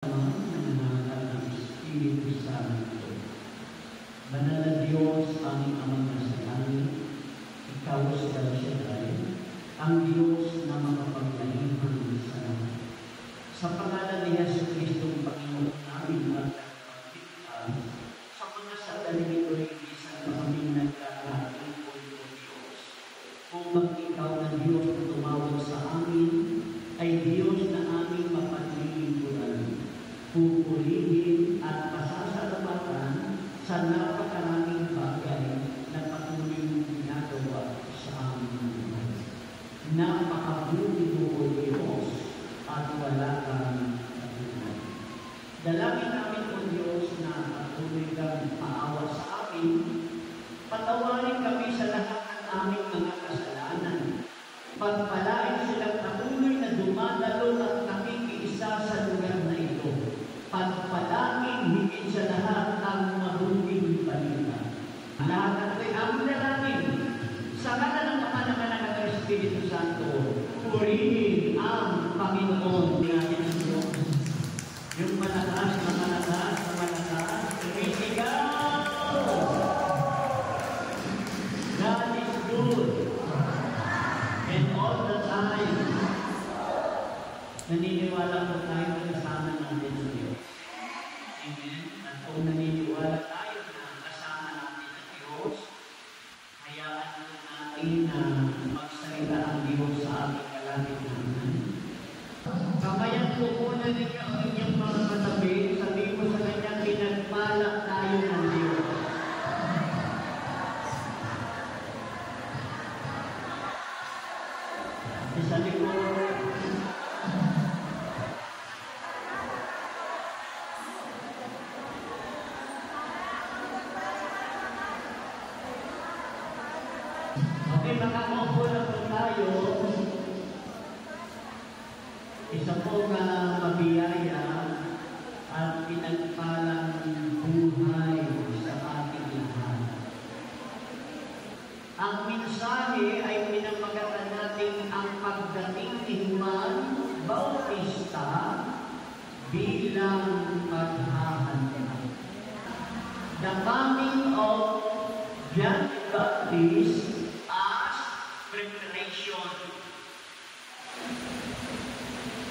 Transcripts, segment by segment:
Nananagal ng Espiritu Santo. Banal na Diyos, aming Amang nasa langit, Ikaw sa Shaddai, ang Diyos na makapangyarihan sa lahat. Sa pangalan ni Jesucristo, Panginoon namin at nagpagligtas, sa mga sandali nito'y isang na kaming nagkakaroon po Diyos. Kung Ikaw na Diyos na tumawag sa amin, ay Diyos na aming mapaglilingkuran, pupurihin at pasasalamatan sa napakaraming bagay na patuloy mong ginagawa sa aming buhay. Napakabuti mo o Diyos at wala kang katulad. Dalangin namin o Diyos na patuloy kang maawa sa amin, patawarin kami sa lahat ng aming mga kasalanan, pagpalain silang patuloy na dumadalo at nakikiisa sa lugar na ito. Pagpalangin higit sa lahat ang mabuting balita. Lahat ay aming dalangin sa ngalan ng Ama, ng Anak at ng Espiritu Santo. Purihin ang Panginoon natin ang Diyos. Yung malakas na malakas na malakas, tumisigaw! God is good. And all the time, naniniwala po tayo na kasama natin ang Diyos. Amen? At kung naniniwala tayo na kasama natin ang Diyos, hayaan natin na magsalita ang Diyos sa ating kalagitnaan. Kamayan po muna ninyo ang inyong mga katabi, sabihin mo sa kanyang pinagpala tayo ng Diyos. Sa likod, okay, makakaupo na po tayo. Isa po na mabiyaya at pinagpalang buhay sa ating lahat. Ang mensahe ay pinamagatan natin ang pagdating ni Juan Bautista bilang paghahanda. The coming of John the Baptist as preparation.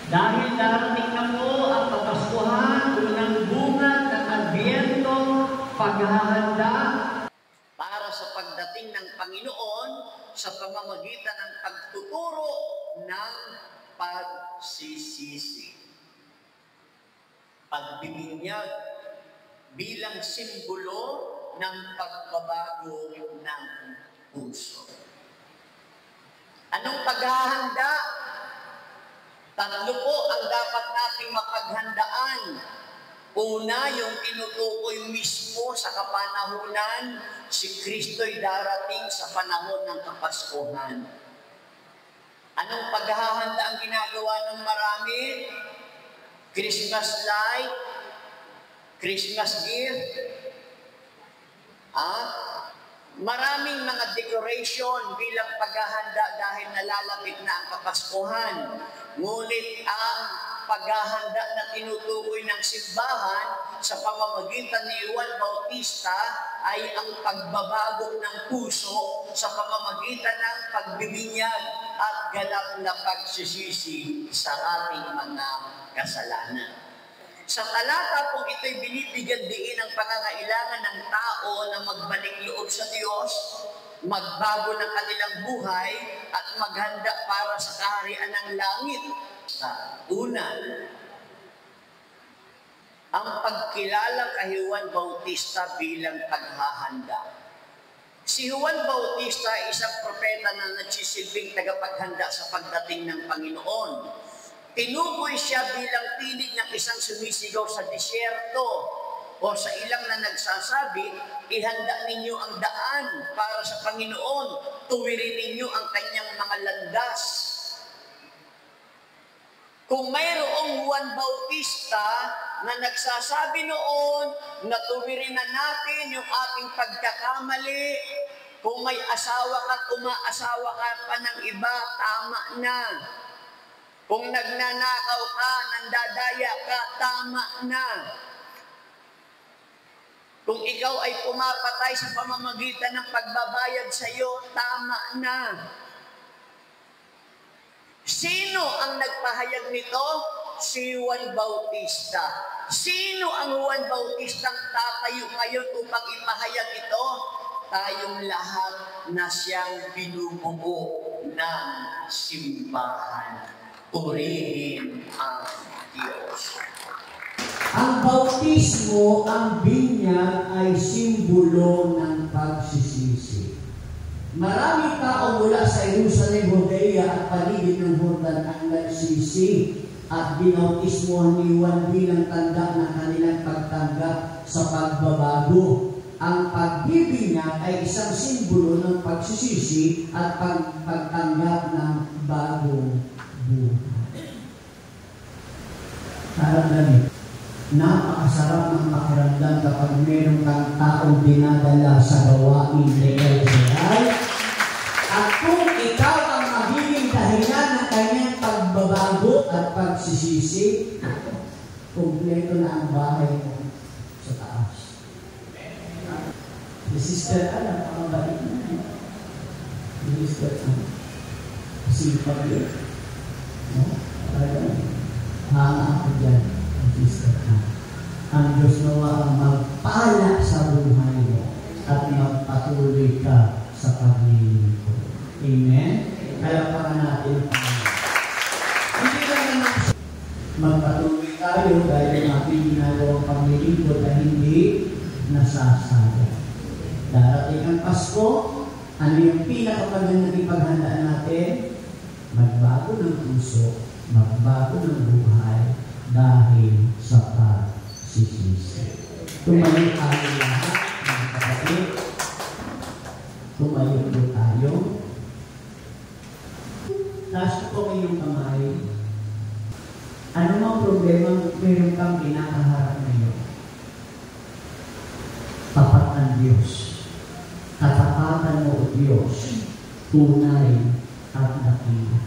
Dahil darating na po ang Kapaskuhan, unang bunga ng Adbyento, paghahanda para sa pagdating ng Panginoon sa pamamagitan ng pagtuturo ng pagsisisi. Pagbibinyag bilang simbolo ng pagbabago ng puso. Anong paghahanda? Tatlo po ang dapat nating mapaghandaan. Una, yung tinutukoy mismo sa kapanahunan, si Kristo'y darating sa panahon ng Kapaskuhan. Anong paghahanda ang ginagawa ng marami? Christmas light, Christmas gift, maraming mga decoration bilang paghahanda dahil nalalapit na ang Kapaskuhan. Ngunit ang paghahanda na tinutukoy ng simbahan sa pamamagitan ni Juan Bautista ay ang pagbabago ng puso sa pamamagitan ng pagbibinyag at ganap na pagsisisi sa ating mga kasalanan. Sa talata pong ito'y binibigyan diin ang pangangailangan ng tao na magbalik loob sa Diyos, magbago ng kanilang buhay, at maghanda para sa kaharian ng langit. Una, ang pagkilala kay Juan Bautista bilang paghahanda. Si Juan Bautista ay isang propeta na nagsisilbing tagapaghanda sa pagdating ng Panginoon. Tinukoy siya bilang tinig ng isang sumisigaw sa disyerto o sa ilang na nagsasabi, ihanda ninyo ang daan para sa Panginoon, tuwirin ninyo ang kanyang mga landas. Kung mayroong Juan Bautista na nagsasabi noon na tuwirin na natin yung ating pagkakamali, kung may asawa ka, umaasawa ka pa ng iba, tama na. Kung nagnanakaw ka, nandadaya ka, tama na. Kung ikaw ay pumapatay sa pamamagitan ng pagbabayad sa iyo, tama na. Sino ang nagpahayag nito? Si Juan Bautista. Sino ang Juan Bautista ang tatayo ngayon upang ipahayag ito? Tayong lahat na siyang binubuo ng simbahan. Purihin ang Diyos. Ang bautismo, ang binyag ay simbolo ng pagsisisi. Marami tao mula sa Jerusalem, Judea at paligid ng Jordan ang nagsisi at binautismohan ni Juan bilang tanda ng kanilang pagtanggap sa pagbabago. Ang pagbibinyag ay isang simbolo ng pagsisisi at pagtanggap ng bagong buhay. Parang ganito. Napakasarap ng pakiramdam kapag meron kang taong dinadala sa gawain legal. At kung ikaw ang magiging dahilan ng kanyang pagbabago at pagsisisi, kompleto na ang bahay mo sa taas. Si Sister Ana, pakabalik na. Si Sister Ana. Sipag yun. No? Parang hanga ako dyan. Ang Diyos nawa ang magpala sa buhay mo at magpatuloy ka sa paglilingkod. Amen? Kaya pa natin hindi ka naman magpatuloy tayo dahil ang ating ginagawang paglilingkod na hindi nasasaya. Darating ang Pasko, ano yung pinakamagandang ipaghandaan natin? Magbago ng puso, magbago ng buhay, dahil sa pagsisisi. Tumayo tayo lahat, mga kapatid. Tumayo po tayo. Taas po kayong kamay. Ano mang problema meron kang kinakaharap ngayon? Tapat ang Diyos. Katapatan mo o Diyos. Tunay at nakita.